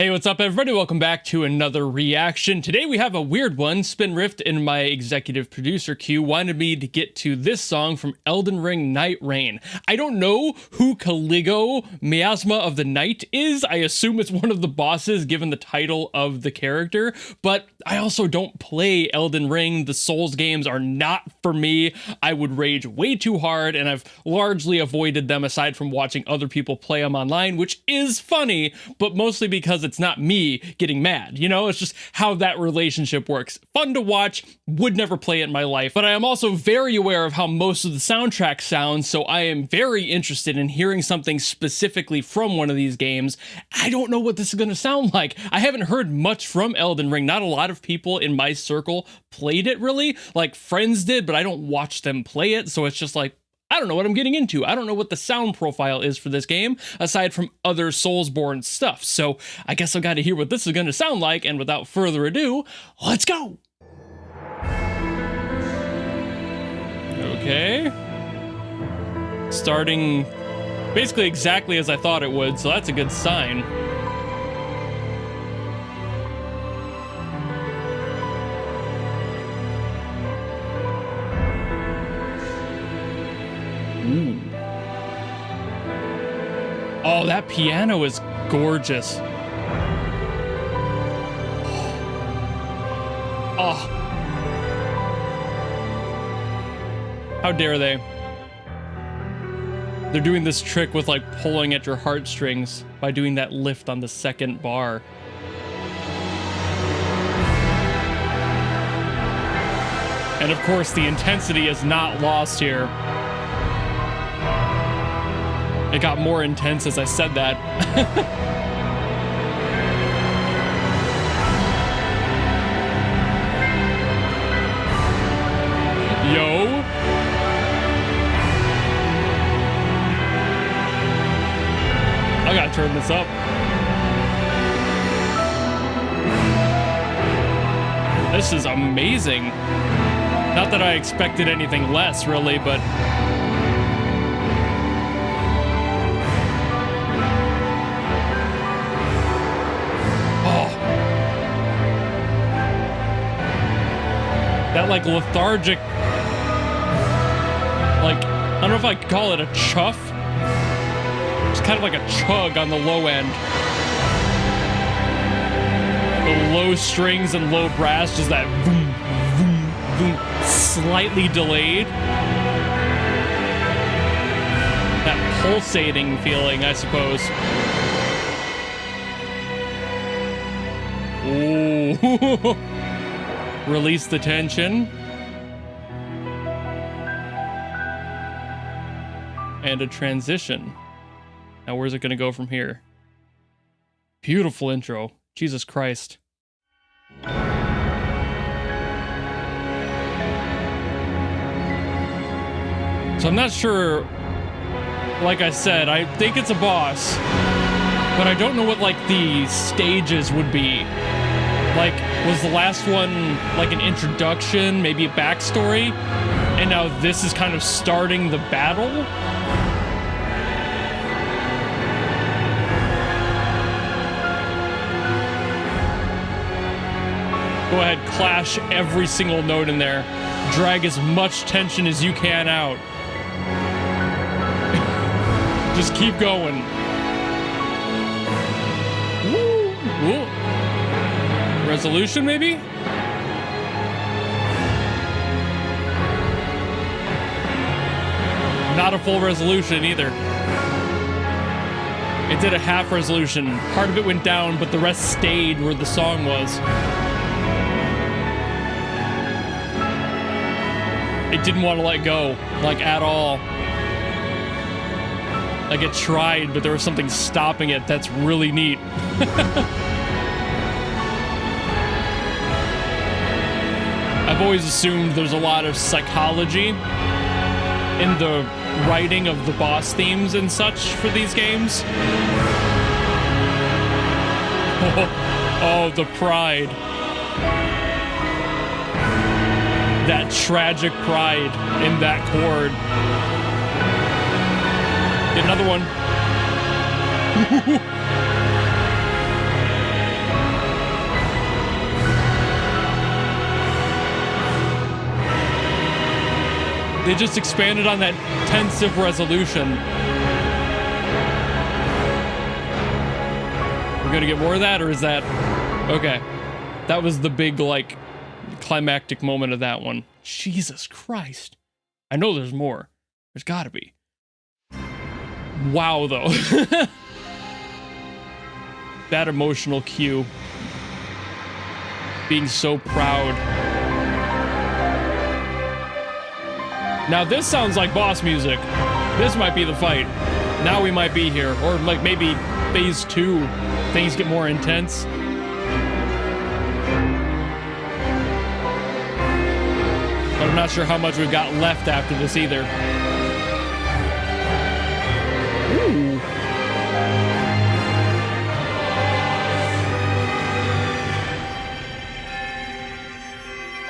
Hey, what's up everybody? Welcome back to another reaction. Today we have a weird one. Spin Rift in my executive producer queue wanted me to get to this song from Elden Ring Nightreign. I don't know who Caligo, Miasma of the Night is. I assume it's one of the bosses given the title of the character, but I also don't play Elden Ring. The Souls games are not for me. I would rage way too hard, and I've largely avoided them aside from watching other people play them online, which is funny, but mostly because it's not me getting mad. You know, it's just how that relationship works. Fun to watch, would never play it in my life, but I am also very aware of how most of the soundtrack sounds, so I am very interested in hearing something specifically from one of these games. I don't know what this is going to sound like. I haven't heard much from Elden Ring. Not a lot of people in my circle played it really. Like friends did, but I don't watch them play it, so it's just like, I don't know what I'm getting into. I don't know what the sound profile is for this game, aside from other Soulsborne stuff. So I guess I've got to hear what this is going to sound like, and without further ado, let's go! Okay. Starting basically exactly as I thought it would, so that's a good sign. Ooh. Oh, that piano is gorgeous. Oh. How dare they? They're doing this trick with like pulling at your heartstrings by doing that lift on the second bar. And of course, the intensity is not lost here. It got more intense as I said that. Yo. I gotta turn this up. This is amazing. Not that I expected anything less, really, but... that like lethargic, like, I don't know if I could call it a chuff. It's kind of like a chug on the low end. The low strings and low brass, just that boom, boom, boom, slightly delayed. That pulsating feeling, I suppose. Ooh. Release the tension. And a transition. Now where's it gonna go from here? Beautiful intro. Jesus Christ. So I'm not sure, like I said, I think it's a boss, but I don't know what like the stages would be. Like, was the last one like an introduction, maybe a backstory? And now this is kind of starting the battle? Go ahead, clash every single note in there. Drag as much tension as you can out. Just keep going. Woo! Woo! Resolution, maybe? Not a full resolution either. It did a half resolution. Part of it went down, but the rest stayed where the song was. It didn't want to let go, like at all. Like it tried, but there was something stopping it. That's really neat. I've always assumed there's a lot of psychology in the writing of the boss themes and such for these games. Oh, the pride. That tragic pride in that chord. Get another one. They just expanded on that tensive resolution. We're gonna get more of that, or is that... Okay. That was the big, like, climactic moment of that one. Jesus Christ. I know there's more. There's gotta be. Wow, though. That emotional cue. Being so proud. Now this sounds like boss music. This might be the fight. Now we might be here. Or like maybe phase 2. Things get more intense. But I'm not sure how much we've got left after this either. Ooh.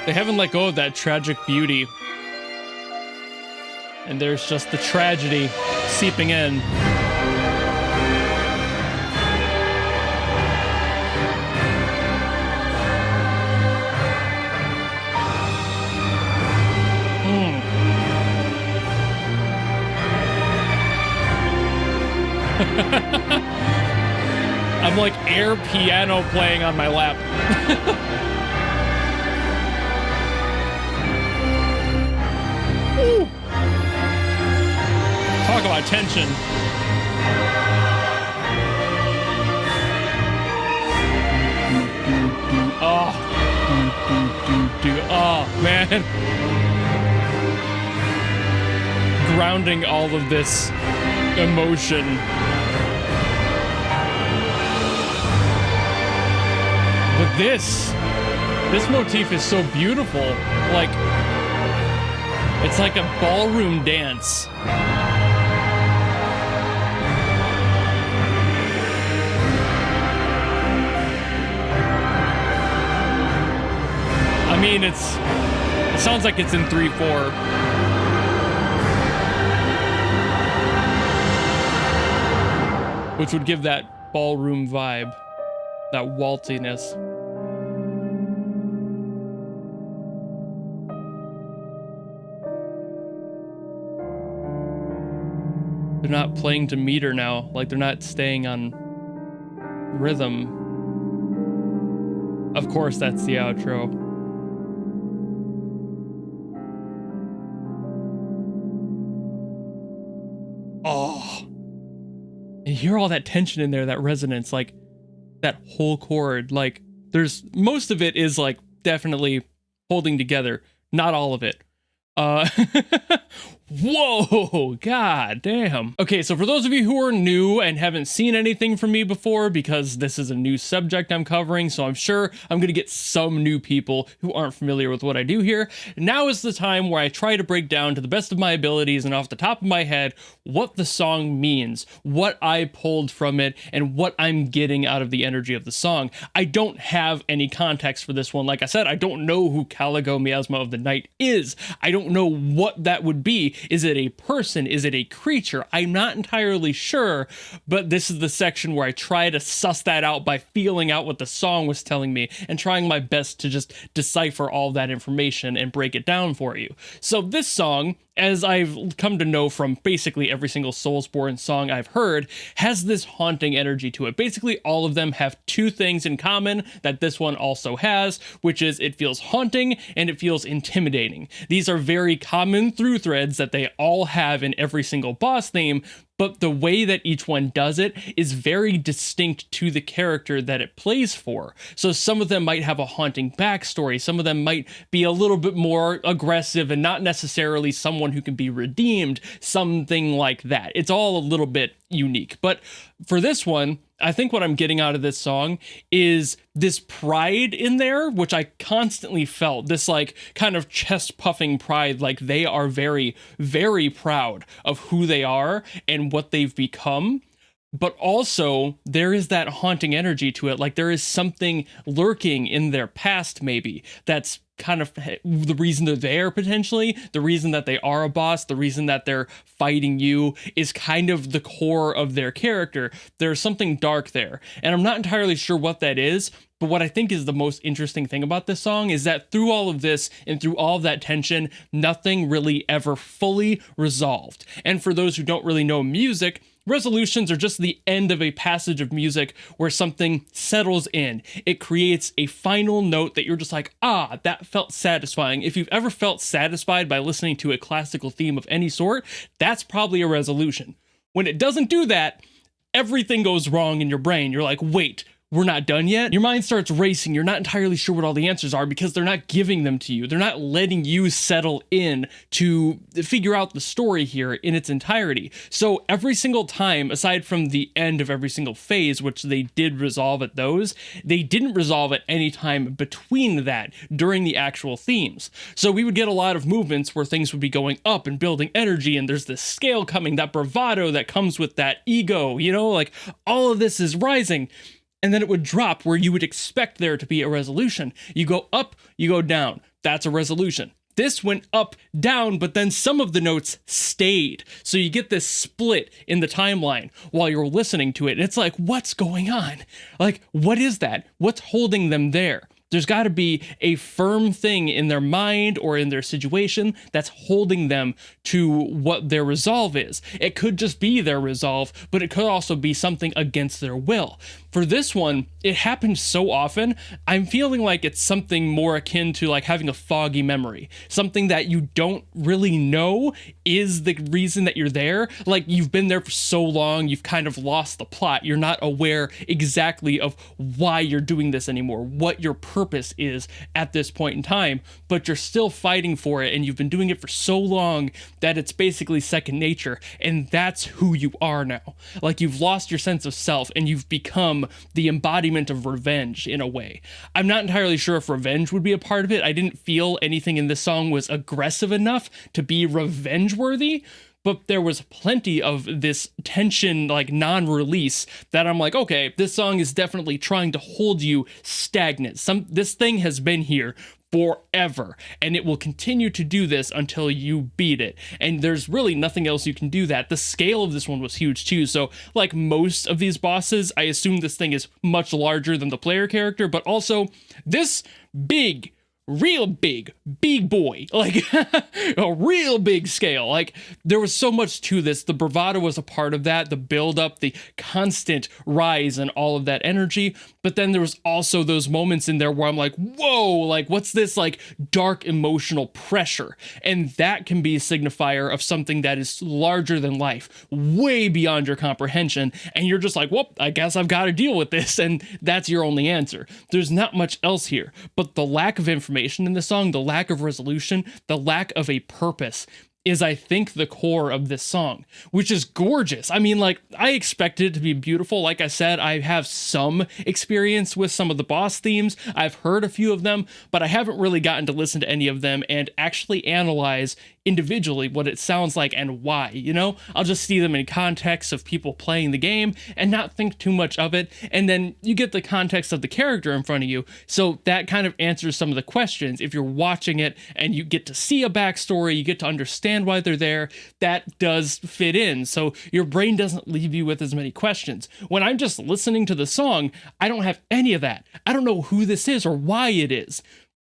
They haven't let go of that tragic beauty. And there's just the tragedy seeping in. I'm like air piano playing on my lap. Talk about tension. Oh, oh man. Grounding all of this emotion. But this motif is so beautiful. Like, it's like a ballroom dance. I mean, it sounds like it's in 3/4. Which would give that ballroom vibe, that waltziness. They're not playing to meter now, like they're not staying on rhythm. Of course, that's the outro. Oh. And you hear all that tension in there, that resonance, like that whole chord. Like there's most of it is like definitely holding together, not all of it. Whoa, god damn. Okay, so for those of you who are new and haven't seen anything from me before, because this is a new subject I'm covering, so I'm sure I'm gonna get some new people who aren't familiar with what I do here. Now is the time where I try to break down to the best of my abilities and off the top of my head what the song means, what I pulled from it, and what I'm getting out of the energy of the song. I don't have any context for this one. Like I said, I don't know who Caligo, Miasma of the Night is. I don't know what that would be. Is it a person? Is it a creature? I'm not entirely sure, but this is the section where I try to suss that out by feeling out what the song was telling me and trying my best to just decipher all that information and break it down for you. So this song, as I've come to know from basically every single Soulsborne song I've heard, has this haunting energy to it. Basically, all of them have two things in common that this one also has, which is it feels haunting and it feels intimidating. These are very common through threads that they all have in every single boss theme, but the way that each one does it is very distinct to the character that it plays for. So some of them might have a haunting backstory, some of them might be a little bit more aggressive and not necessarily someone who can be redeemed, something like that. It's all a little bit unique. But for this one, I think what I'm getting out of this song is this pride in there, which I constantly felt, this like kind of chest puffing pride, like they are very, very proud of who they are and what they've become. but also there is that haunting energy to it. Like there is something lurking in their past, maybe, that's kind of the reason they're there, potentially the reason that they are a boss, the reason that they're fighting you is kind of the core of their character. There's something dark there, and I'm not entirely sure what that is. But what I think is the most interesting thing about this song is that through all of this and through all of that tension, nothing really ever fully resolved. And for those who don't really know music, resolutions are just the end of a passage of music where something settles in. It creates a final note that you're just like, ah, that felt satisfying. If you've ever felt satisfied by listening to a classical theme of any sort, that's probably a resolution. When it doesn't do that, everything goes wrong in your brain. You're like, wait, we're not done yet? Your mind starts racing. You're not entirely sure what all the answers are because they're not giving them to you. They're not letting you settle in to figure out the story here in its entirety. So every single time, aside from the end of every single phase, which they did resolve at those, they didn't resolve at any time between that during the actual themes. So we would get a lot of movements where things would be going up and building energy, and there's this scale coming, that bravado that comes with that ego, you know, like all of this is rising. And then it would drop where you would expect there to be a resolution. You go up, you go down. That's a resolution. This went up, down, but then some of the notes stayed. So you get this split in the timeline while you're listening to it. And it's like, what's going on? Like, what is that? What's holding them there? There's got to be a firm thing in their mind or in their situation that's holding them to what their resolve is. It could just be their resolve, but it could also be something against their will. For this one, it happens so often, I'm feeling like it's something more akin to like having a foggy memory. Something that you don't really know is the reason that you're there. Like you've been there for so long, you've kind of lost the plot. You're not aware exactly of why you're doing this anymore, what your purpose is at this point in time, but you're still fighting for it, and you've been doing it for so long that it's basically second nature, and that's who you are now. Like you've lost your sense of self, and you've become the embodiment of revenge in a way. I'm not entirely sure if revenge would be a part of it. I didn't feel anything in this song was aggressive enough to be revenge-worthy, but there was plenty of this tension, like non-release, that I'm like, okay, this song is definitely trying to hold you stagnant. This thing has been here forever, and it will continue to do this until you beat it. And there's really nothing else you can do that. The scale of this one was huge too. So like most of these bosses, I assume this thing is much larger than the player character, but also this big, real big boy, like a real big scale. Like there was so much to this. The bravado was a part of that, the build up, the constant rise and all of that energy. But then there was also those moments in there where I'm like, whoa, like what's this like dark emotional pressure? And that can be a signifier of something that is larger than life, way beyond your comprehension. And you're just like, well, I guess I've got to deal with this. And that's your only answer. There's not much else here, but the lack of information in the song, the lack of resolution, the lack of a purpose is, I think, the core of this song, which is gorgeous. I mean, like, I expected it to be beautiful. Like I said, I have some experience with some of the boss themes. I've heard a few of them, but I haven't really gotten to listen to any of them and actually analyze individually what it sounds like and why, you know? I'll just see them in context of people playing the game and not think too much of it. And then you get the context of the character in front of you. So that kind of answers some of the questions. If you're watching it and you get to see a backstory, you get to understand why they're there, that does fit in. So your brain doesn't leave you with as many questions. When I'm just listening to the song, I don't have any of that. I don't know who this is or why it is.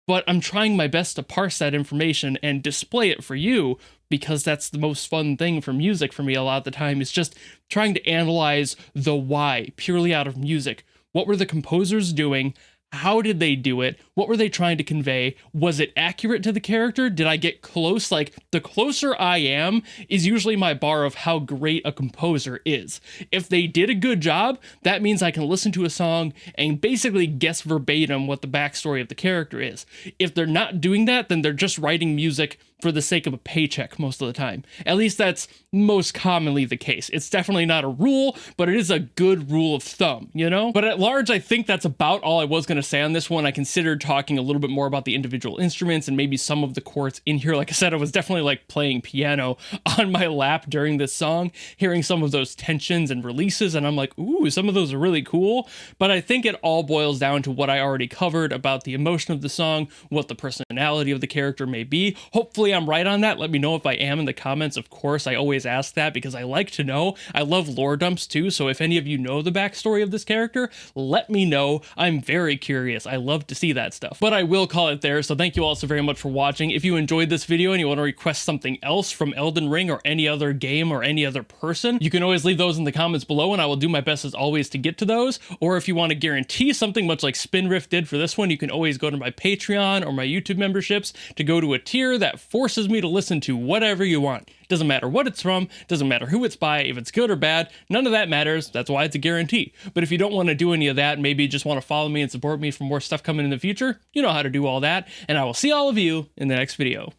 But I'm trying my best to parse that information and display it for you, because that's the most fun thing for music for me a lot of the time, is just trying to analyze the why purely out of music. What were the composers doing? How did they do it? What were they trying to convey? Was it accurate to the character? Did I get close? Like, the closer I am is usually my bar of how great a composer is. If they did a good job, that means I can listen to a song and basically guess verbatim what the backstory of the character is. If they're not doing that, then they're just writing music for the sake of a paycheck most of the time. At least that's most commonly the case. It's definitely not a rule, but it is a good rule of thumb, you know? But at large, I think that's about all I was going to say on this one. I considered talking a little bit more about the individual instruments and maybe some of the chords in here. Like I said, I was definitely like playing piano on my lap during this song, hearing some of those tensions and releases, and I'm like, ooh, some of those are really cool. But I think it all boils down to what I already covered about the emotion of the song, what the personality of the character may be. Hopefully I'm right on that. Let me know if I am in the comments. Of course, I always ask that because I like to know. I love lore dumps too, so if any of you know the backstory of this character, let me know. I'm very curious. I love to see that stuff. But I will call it there, so thank you all so very much for watching. If you enjoyed this video and you want to request something else from Elden Ring or any other game or any other person, you can always leave those in the comments below and I will do my best as always to get to those. Or if you want to guarantee something much like Spinrift did for this one, you can always go to my Patreon or my YouTube memberships to go to a tier that forces me to listen to whatever you want. Doesn't matter what it's from, doesn't matter who it's by, if it's good or bad, none of that matters. That's why it's a guarantee. But if you don't want to do any of that, maybe you just want to follow me and support me for more stuff coming in the future, you know how to do all that, and I will see all of you in the next video.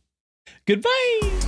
Goodbye!